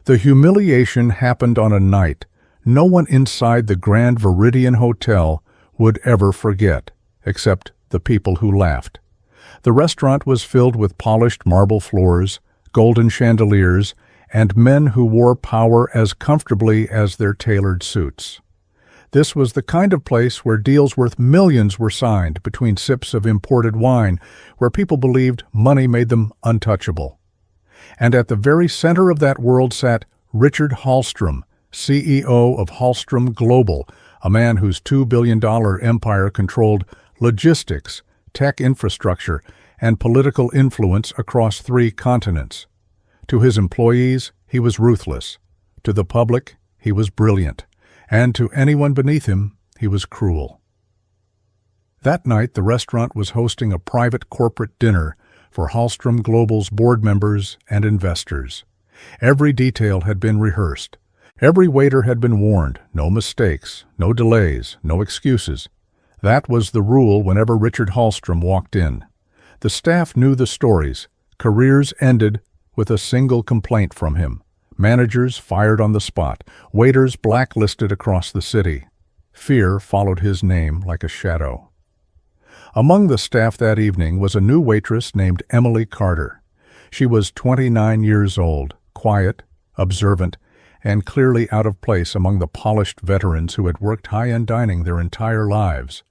The humiliation happened on a night no one inside the Grand Viridian Hotel would ever forget, except the people who laughed. The restaurant was filled with polished marble floors, golden chandeliers, and men who wore power as comfortably as their tailored suits. This was the kind of place where deals worth millions were signed between sips of imported wine, where people believed money made them untouchable. And at the very center of that world sat Richard Hallstrom, CEO of Hallstrom Global, a man whose $2 billion empire controlled logistics, tech infrastructure, and political influence across 3 continents. To his employees, he was ruthless. To the public, he was brilliant. And to anyone beneath him, he was cruel. That night, the restaurant was hosting a private corporate dinner for Hallstrom Global's board members and investors. Every detail had been rehearsed. Every waiter had been warned, no mistakes, no delays, no excuses. That was the rule whenever Richard Hallstrom walked in. The staff knew the stories. Careers ended with a single complaint from him. Managers fired on the spot. Waiters blacklisted across the city. Fear followed his name like a shadow. Among the staff that evening was a new waitress named Emily Carter. She was 29 years old, quiet, observant, and clearly out of place among the polished veterans who had worked high-end dining their entire lives.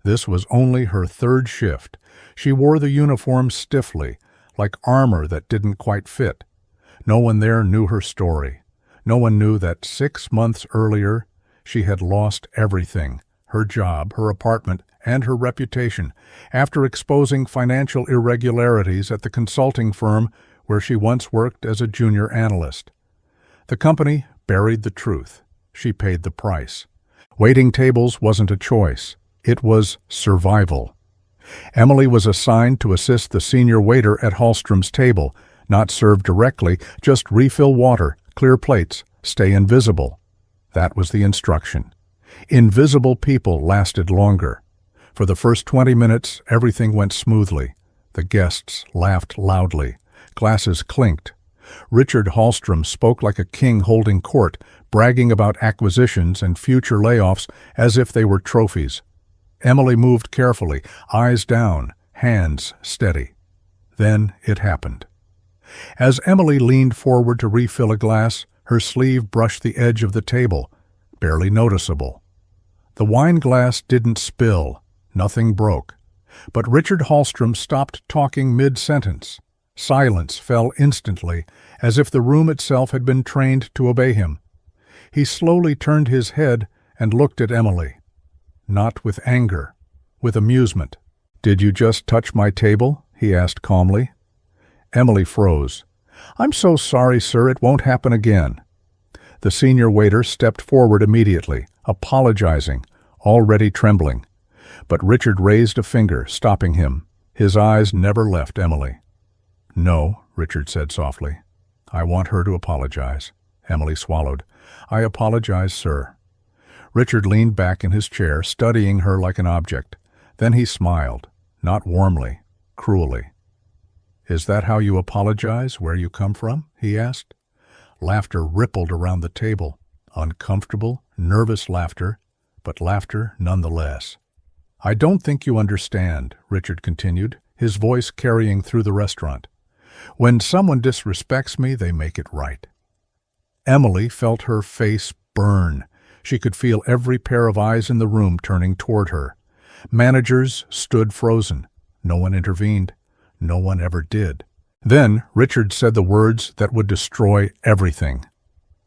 This was only her 3rd shift. She wore the uniform stiffly, like armor that didn't quite fit. No one there knew her story. No one knew that 6 months earlier she had lost everything, her job, her apartment, and her reputation, after exposing financial irregularities at the consulting firm where she once worked as a junior analyst. The company buried the truth. She paid the price. Waiting tables wasn't a choice. It was survival. Emily was assigned to assist the senior waiter at Hallstrom's table, not serve directly, just refill water, clear plates, stay invisible. That was the instruction. Invisible people lasted longer. For the first 20 minutes, everything went smoothly. The guests laughed loudly. Glasses clinked. Richard Hallstrom spoke like a king holding court, bragging about acquisitions and future layoffs as if they were trophies. Emily moved carefully, eyes down, hands steady. Then it happened. As Emily leaned forward to refill a glass, her sleeve brushed the edge of the table, barely noticeable. The wine glass didn't spill, nothing broke. But Richard Hallstrom stopped talking mid-sentence. Silence fell instantly, as if the room itself had been trained to obey him. He slowly turned his head and looked at Emily. Not with anger, with amusement. "Did you just touch my table?" he asked calmly. Emily froze. "I'm so sorry, sir, it won't happen again." The senior waiter stepped forward immediately, apologizing, already trembling. But Richard raised a finger, stopping him. His eyes never left Emily. "No," Richard said softly. "I want her to apologize." Emily swallowed. "I apologize, sir." Richard leaned back in his chair, studying her like an object. Then he smiled, not warmly, cruelly. "Is that how you apologize, where you come from?" he asked. Laughter rippled around the table, uncomfortable, nervous laughter, but laughter nonetheless. "I don't think you understand," Richard continued, his voice carrying through the restaurant. "When someone disrespects me, they make it right." Emily felt her face burn. She could feel every pair of eyes in the room turning toward her. Managers stood frozen. No one intervened. No one ever did. Then Richard said the words that would destroy everything.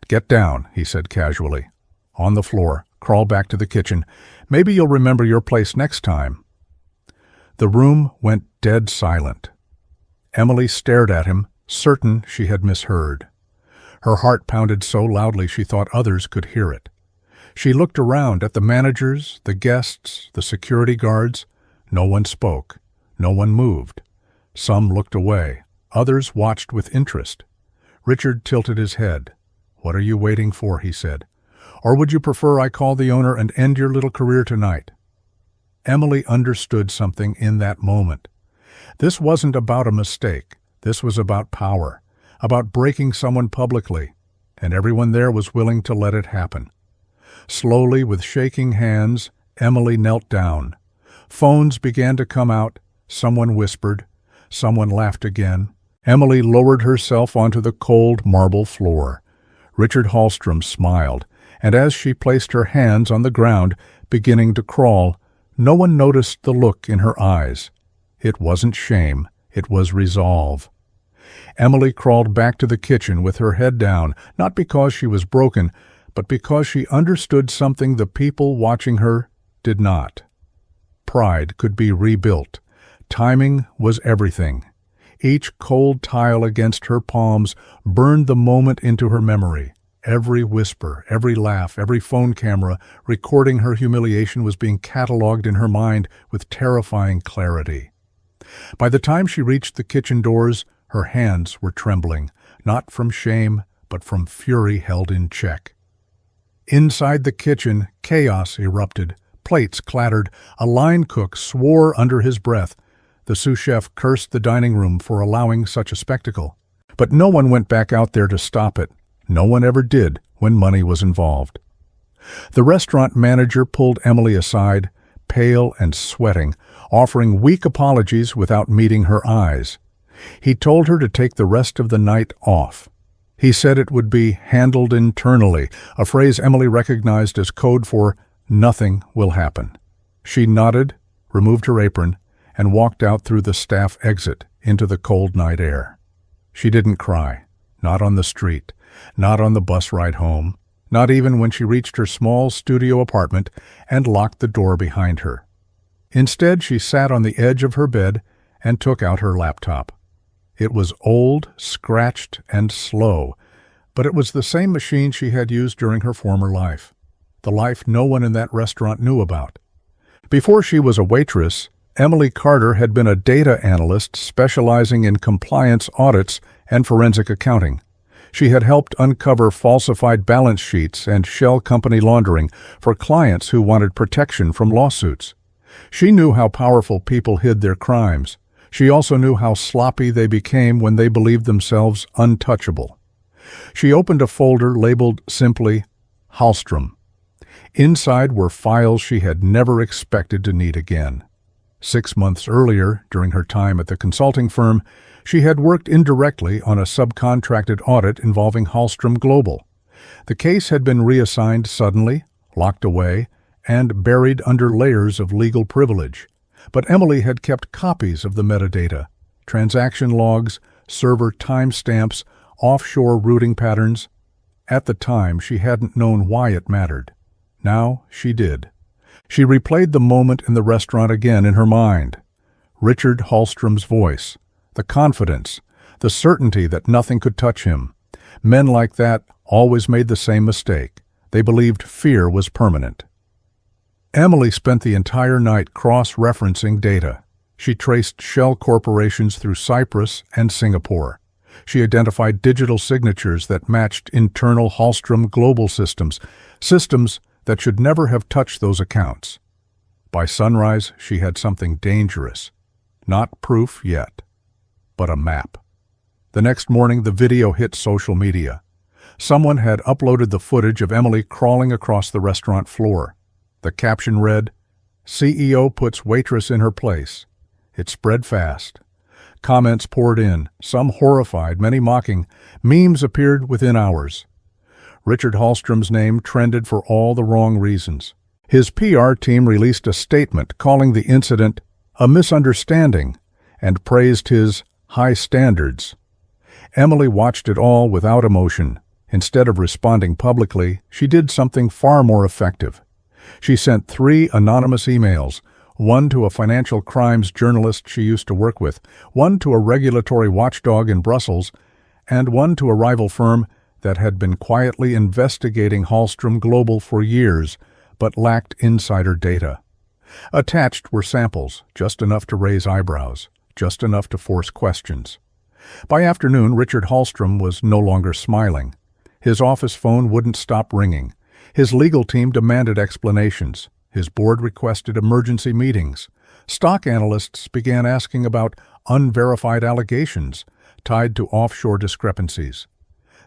"Get down," he said casually. "On the floor. Crawl back to the kitchen. Maybe you'll remember your place next time." The room went dead silent. Emily stared at him, certain she had misheard. Her heart pounded so loudly she thought others could hear it. She looked around at the managers, the guests, the security guards. No one spoke. No one moved. Some looked away. Others watched with interest. Richard tilted his head. "What are you waiting for?" he said. "Or would you prefer I call the owner and end your little career tonight?" Emily understood something in that moment. This wasn't about a mistake. This was about power, about breaking someone publicly. and everyone there was willing to let it happen. Slowly, with shaking hands, Emily knelt down. Phones began to come out. Someone whispered. Someone laughed again. Emily lowered herself onto the cold marble floor. Richard Hallstrom smiled, and as she placed her hands on the ground, beginning to crawl, no one noticed the look in her eyes. It wasn't shame, it was resolve. Emily crawled back to the kitchen with her head down, not because she was broken, but because she understood something the people watching her did not. Pride could be rebuilt. Timing was everything. Each cold tile against her palms burned the moment into her memory. Every whisper, every laugh, every phone camera recording her humiliation was being cataloged in her mind with terrifying clarity. By the time she reached the kitchen doors, her hands were trembling, not from shame, but from fury held in check. Inside the kitchen, chaos erupted. Plates clattered. A line cook swore under his breath. The sous chef cursed the dining room for allowing such a spectacle. But no one went back out there to stop it. No one ever did when money was involved. The restaurant manager pulled Emily aside, pale and sweating, offering weak apologies without meeting her eyes. He told her to take the rest of the night off. He said it would be handled internally, a phrase Emily recognized as code for nothing will happen. She nodded, removed her apron, and walked out through the staff exit into the cold night air. She didn't cry, not on the street, not on the bus ride home, not even when she reached her small studio apartment and locked the door behind her. Instead, she sat on the edge of her bed and took out her laptop. It was old, scratched, and slow, but it was the same machine she had used during her former life, the life no one in that restaurant knew about. Before she was a waitress, Emily Carter had been a data analyst specializing in compliance audits and forensic accounting. She had helped uncover falsified balance sheets and shell company laundering for clients who wanted protection from lawsuits. She knew how powerful people hid their crimes. She also knew how sloppy they became when they believed themselves untouchable. She opened a folder labeled simply Hallstrom. Inside were files she had never expected to need again. 6 months earlier, during her time at the consulting firm, she had worked indirectly on a subcontracted audit involving Hallstrom Global. The case had been reassigned suddenly, locked away, and buried under layers of legal privilege. But Emily had kept copies of the metadata, transaction logs, server timestamps, offshore routing patterns. At the time, she hadn't known why it mattered. Now she did. She replayed the moment in the restaurant again in her mind. Richard Hallstrom's voice, the confidence, the certainty that nothing could touch him. Men like that always made the same mistake. They believed fear was permanent. Emily spent the entire night cross-referencing data. She traced shell corporations through Cyprus and Singapore. She identified digital signatures that matched internal Hallstrom global systems that should never have touched those accounts. By sunrise, she had something dangerous. Not proof yet, but a map. The next morning, the video hit social media. Someone had uploaded the footage of Emily crawling across the restaurant floor. The caption read, "CEO puts waitress in her place." It spread fast. Comments poured in, some horrified, many mocking. Memes appeared within hours. Richard Hallstrom's name trended for all the wrong reasons. His PR team released a statement calling the incident a misunderstanding and praised his high standards. Emily watched it all without emotion. Instead of responding publicly, she did something far more effective. She sent 3 anonymous emails, one to a financial crimes journalist she used to work with, one to a regulatory watchdog in Brussels, and one to a rival firm that had been quietly investigating Hallstrom Global for years, but lacked insider data. Attached were samples, just enough to raise eyebrows, just enough to force questions. By afternoon, Richard Hallstrom was no longer smiling. His office phone wouldn't stop ringing. His legal team demanded explanations. His board requested emergency meetings. Stock analysts began asking about unverified allegations tied to offshore discrepancies.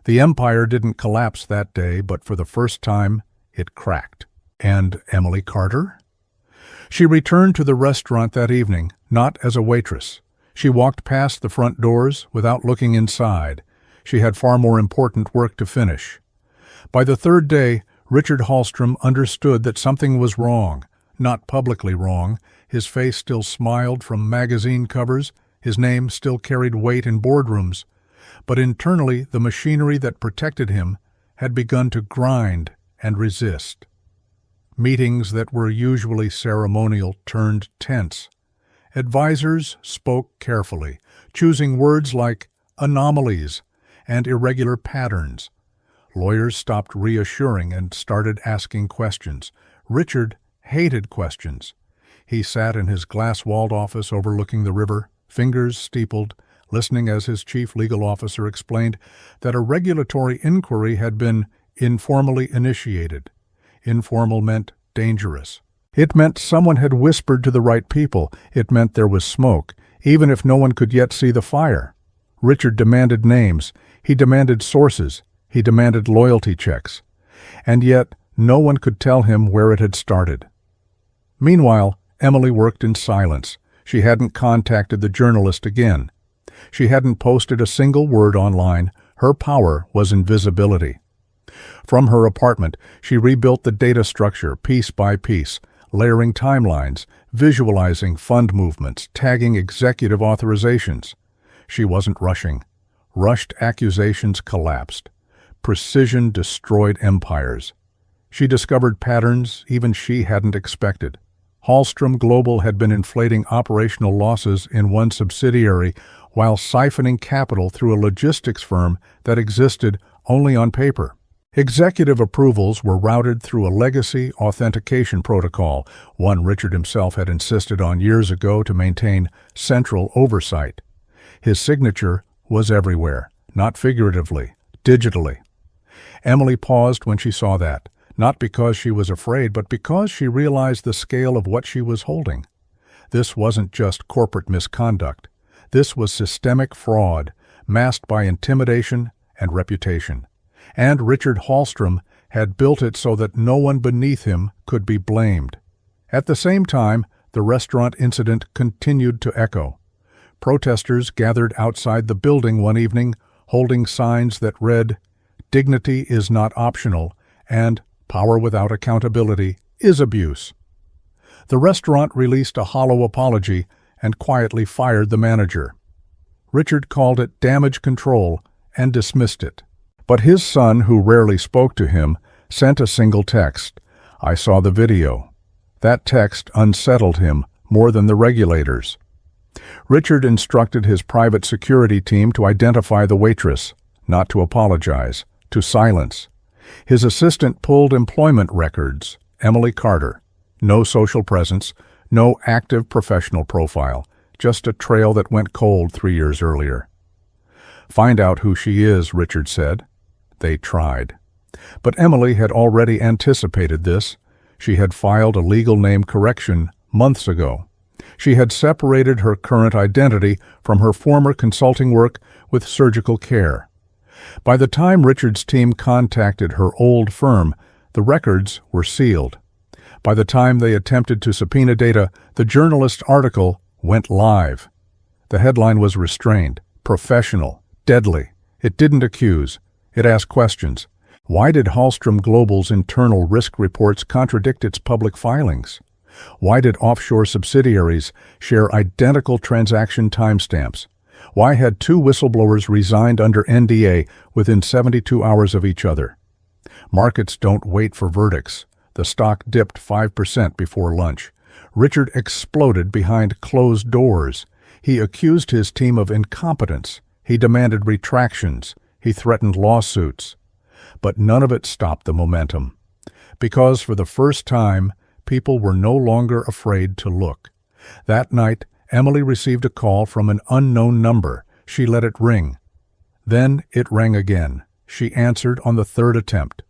The empire didn't collapse that day, but for the first time, it cracked. And Emily Carter? She returned to the restaurant that evening, not as a waitress. She walked past the front doors without looking inside. She had far more important work to finish. By the third day, Richard Hallstrom understood that something was wrong. Not publicly wrong. His face still smiled from magazine covers. His name still carried weight in boardrooms. But internally, the machinery that protected him had begun to grind and resist. Meetings that were usually ceremonial turned tense. Advisors spoke carefully, choosing words like anomalies and irregular patterns. Lawyers stopped reassuring and started asking questions. Richard hated questions. He sat in his glass-walled office overlooking the river, fingers steepled, listening as his chief legal officer explained that a regulatory inquiry had been informally initiated. Informal meant dangerous. It meant someone had whispered to the right people. It meant there was smoke, even if no one could yet see the fire. Richard demanded names. He demanded sources. He demanded loyalty checks. And yet, no one could tell him where it had started. Meanwhile, Emily worked in silence. She hadn't contacted the journalist again. She hadn't posted a single word online. Her power was invisibility. From her apartment, she rebuilt the data structure piece by piece, layering timelines, visualizing fund movements, tagging executive authorizations. She wasn't rushing. Rushed accusations collapsed. Precision destroyed empires. She discovered patterns even she hadn't expected. Hallstrom Global had been inflating operational losses in one subsidiary while siphoning capital through a logistics firm that existed only on paper. Executive approvals were routed through a legacy authentication protocol, one Richard himself had insisted on years ago to maintain central oversight. His signature was everywhere, not figuratively, digitally. Emily paused when she saw that, not because she was afraid, but because she realized the scale of what she was holding. This wasn't just corporate misconduct. This was systemic fraud, masked by intimidation and reputation. And Richard Hallstrom had built it so that no one beneath him could be blamed. At the same time, the restaurant incident continued to echo. Protesters gathered outside the building one evening, holding signs that read, "Dignity is not optional," and "Power without accountability is abuse." The restaurant released a hollow apology and quietly fired the manager. Richard called it damage control and dismissed it. But his son, who rarely spoke to him, sent a single text, "I saw the video." That text unsettled him more than the regulators. Richard instructed his private security team to identify the waitress, not to apologize, to silence. His assistant pulled employment records, Emily Carter. No social presence, no active professional profile, just a trail that went cold 3 years earlier. "Find out who she is," Richard said. They tried. But Emily had already anticipated this. She had filed a legal name correction months ago. She had separated her current identity from her former consulting work with Surgical Care. By the time Richard's team contacted her old firm, the records were sealed. By the time they attempted to subpoena data, the journalist's article went live. The headline was restrained, professional, deadly. It didn't accuse. It asked questions. Why did Hallstrom Global's internal risk reports contradict its public filings? Why did offshore subsidiaries share identical transaction timestamps? Why had 2 whistleblowers resigned under NDA within 72 hours of each other? Markets don't wait for verdicts. The stock dipped 5% before lunch. Richard exploded behind closed doors. He accused his team of incompetence. He demanded retractions. He threatened lawsuits. But none of it stopped the momentum. Because for the first time, people were no longer afraid to look. That night, Emily received a call from an unknown number. She let it ring. Then it rang again. She answered on the 3rd attempt.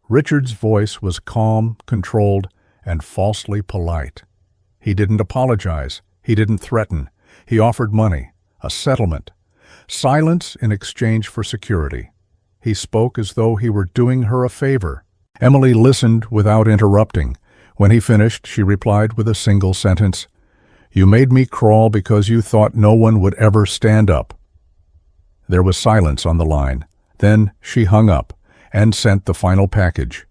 Richard's voice was calm, controlled, and falsely polite. He didn't apologize. He didn't threaten. He offered money, a settlement, silence in exchange for security. He spoke as though he were doing her a favor. Emily listened without interrupting. When he finished, she replied with a single sentence, "You made me crawl because you thought no one would ever stand up." There was silence on the line. Then she hung up and sent the final package.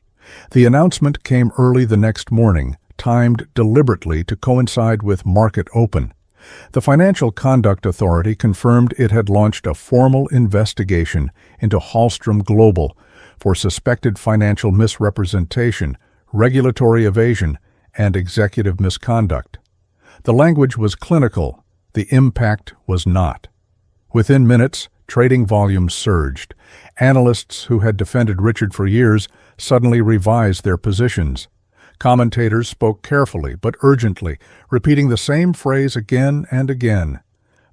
The announcement came early the next morning, timed deliberately to coincide with market open. The Financial Conduct Authority confirmed it had launched a formal investigation into Hallstrom Global for suspected financial misrepresentation, regulatory evasion, and executive misconduct. The language was clinical. The impact was not. Within minutes, trading volumes surged. Analysts who had defended Richard for years suddenly revised their positions. Commentators spoke carefully but urgently, repeating the same phrase again and again: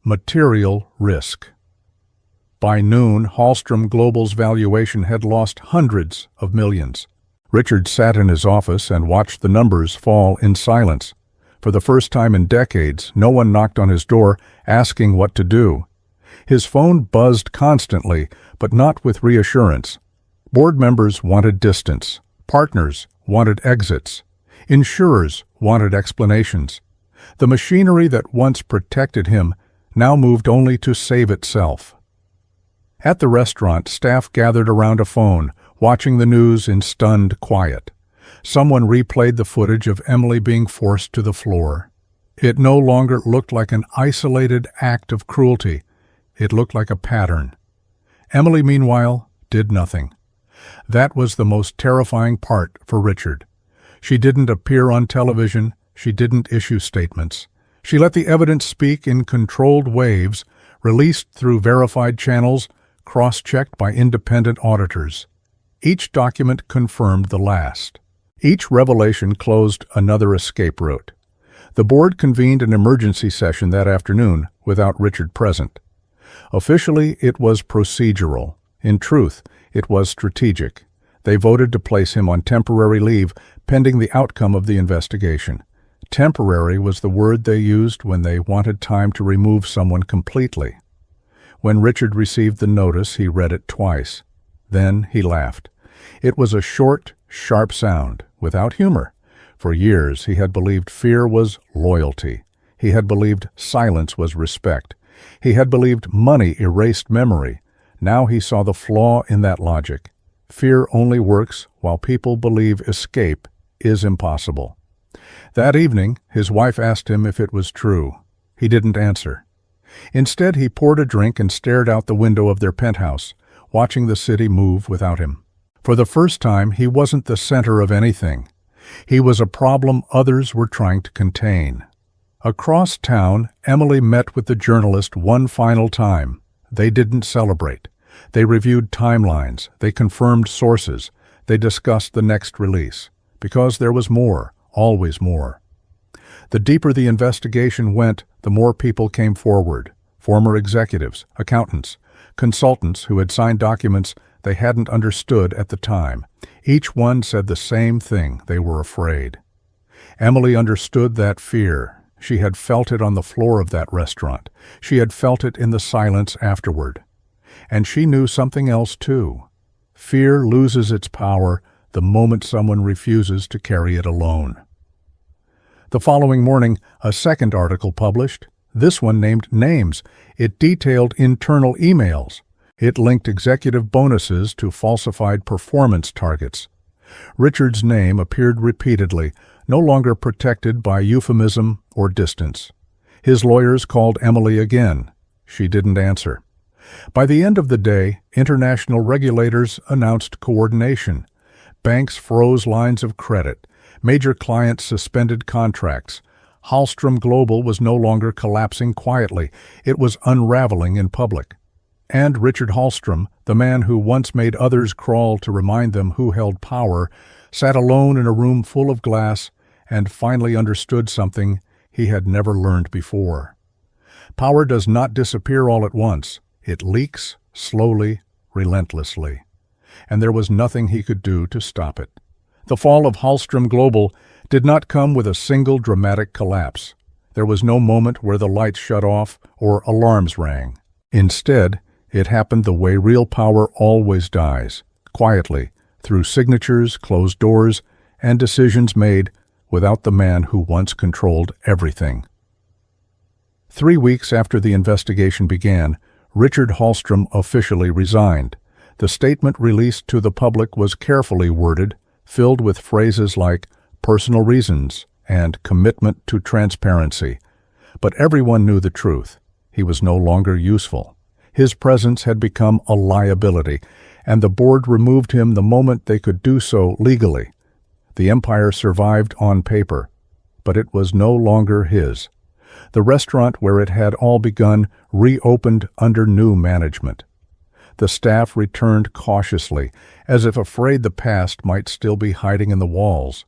material risk. By noon, Hallstrom Global's valuation had lost hundreds of millions. Richard sat in his office and watched the numbers fall in silence. For the first time in decades, no one knocked on his door asking what to do. His phone buzzed constantly, but not with reassurance. Board members wanted distance. Partners wanted exits. Insurers wanted explanations. The machinery that once protected him now moved only to save itself. At the restaurant, staff gathered around a phone, watching the news in stunned quiet. Someone replayed the footage of Emily being forced to the floor. It no longer looked like an isolated act of cruelty. It looked like a pattern. Emily, meanwhile, did nothing. That was the most terrifying part for Richard. She didn't appear on television. She didn't issue statements. She let the evidence speak in controlled waves, released through verified channels, cross-checked by independent auditors. Each document confirmed the last. Each revelation closed another escape route. The board convened an emergency session that afternoon without Richard present. Officially, it was procedural. In truth, it was strategic. They voted to place him on temporary leave pending the outcome of the investigation. Temporary was the word they used when they wanted time to remove someone completely. When Richard received the notice, he read it twice. Then he laughed. It was a short, sharp sound, without humor. For years he had believed fear was loyalty. He had believed silence was respect. He had believed money erased memory. Now he saw the flaw in that logic. Fear only works while people believe escape is impossible. That evening, his wife asked him if it was true. He didn't answer. Instead, he poured a drink and stared out the window of their penthouse, watching the city move without him. For the first time, he wasn't the center of anything. He was a problem others were trying to contain. Across town, Emily met with the journalist one final time. They didn't celebrate. They reviewed timelines. They confirmed sources. They discussed the next release. Because there was more, always more. The deeper the investigation went, the more people came forward. Former executives, accountants, consultants who had signed documents they hadn't understood at the time. Each one said the same thing: they were afraid. Emily understood that fear. She had felt it on the floor of that restaurant. She had felt it in the silence afterward. And she knew something else too. Fear loses its power the moment someone refuses to carry it alone. The following morning, a second article published, this one named names. It detailed internal emails. It linked executive bonuses to falsified performance targets. Richard's name appeared repeatedly, no longer protected by euphemism or distance. His lawyers called Emily again. She didn't answer. By the end of the day, international regulators announced coordination. Banks froze lines of credit. Major clients suspended contracts. Hallstrom Global was no longer collapsing quietly. It was unraveling in public. And Richard Hallstrom, the man who once made others crawl to remind them who held power, sat alone in a room full of glass and finally understood something he had never learned before. Power does not disappear all at once. It leaks slowly, relentlessly. And there was nothing he could do to stop it. The fall of Hallstrom Global did not come with a single dramatic collapse. There was no moment where the lights shut off or alarms rang. Instead, It happened the way real power always dies, quietly, through signatures, closed doors, and decisions made without the man who once controlled everything. 3 weeks after the investigation began, Richard Hallstrom officially resigned. The statement released to the public was carefully worded, filled with phrases like personal reasons and commitment to transparency. But everyone knew the truth. He was no longer useful. His presence had become a liability, and the board removed him the moment they could do so legally. The empire survived on paper, but it was no longer his. The restaurant where it had all begun reopened under new management. The staff returned cautiously, as if afraid the past might still be hiding in the walls.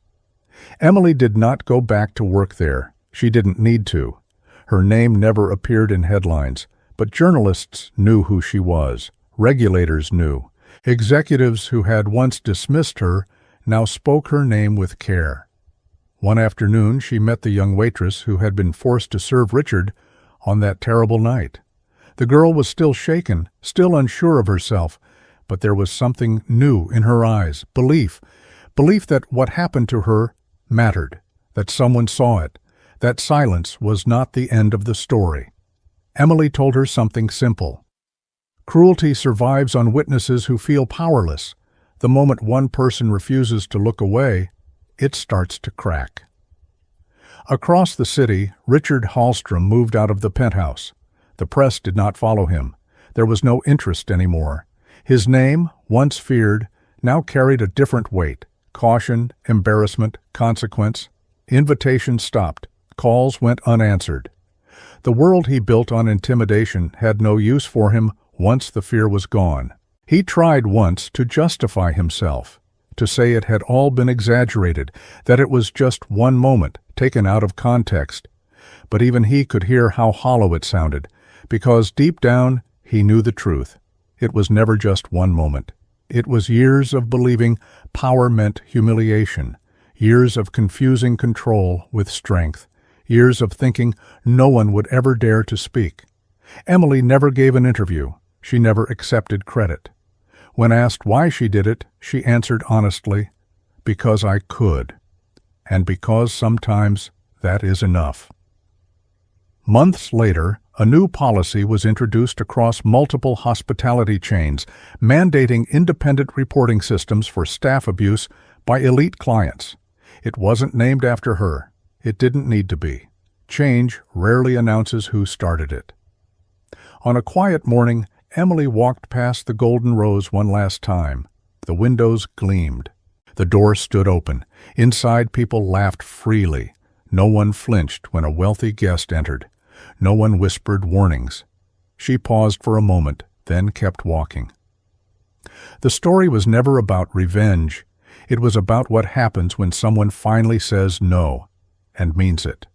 Emily did not go back to work there. She didn't need to. Her name never appeared in headlines, but journalists knew who she was. Regulators knew. Executives who had once dismissed her now spoke her name with care. One afternoon, she met the young waitress who had been forced to serve Richard on that terrible night. The girl was still shaken, still unsure of herself, but there was something new in her eyes, belief that what happened to her mattered, that someone saw it, that silence was not the end of the story. Emily told her something simple. Cruelty survives on witnesses who feel powerless. The moment one person refuses to look away, it starts to crack. Across the city, Richard Hallstrom moved out of the penthouse. The press did not follow him. There was no interest anymore. His name, once feared, now carried a different weight. Caution, embarrassment, consequence. Invitations stopped. Calls went unanswered. The world he built on intimidation had no use for him once the fear was gone. He tried once to justify himself, to say it had all been exaggerated, that it was just one moment, taken out of context. But even he could hear how hollow it sounded, because deep down he knew the truth. It was never just one moment. It was years of believing power meant humiliation, years of confusing control with strength, years of thinking no one would ever dare to speak. Emily never gave an interview. She never accepted credit. When asked why she did it, she answered honestly, "Because I could." And because sometimes that is enough. Months later, a new policy was introduced across multiple hospitality chains, mandating independent reporting systems for staff abuse by elite clients. It wasn't named after her. It didn't need to be. Change rarely announces who started it. On a quiet morning, Emily walked past the Golden Rose one last time. The windows gleamed. The door stood open. Inside, people laughed freely. No one flinched when a wealthy guest entered. No one whispered warnings. She paused for a moment, then kept walking. The story was never about revenge. It was about what happens when someone finally says no, and means it.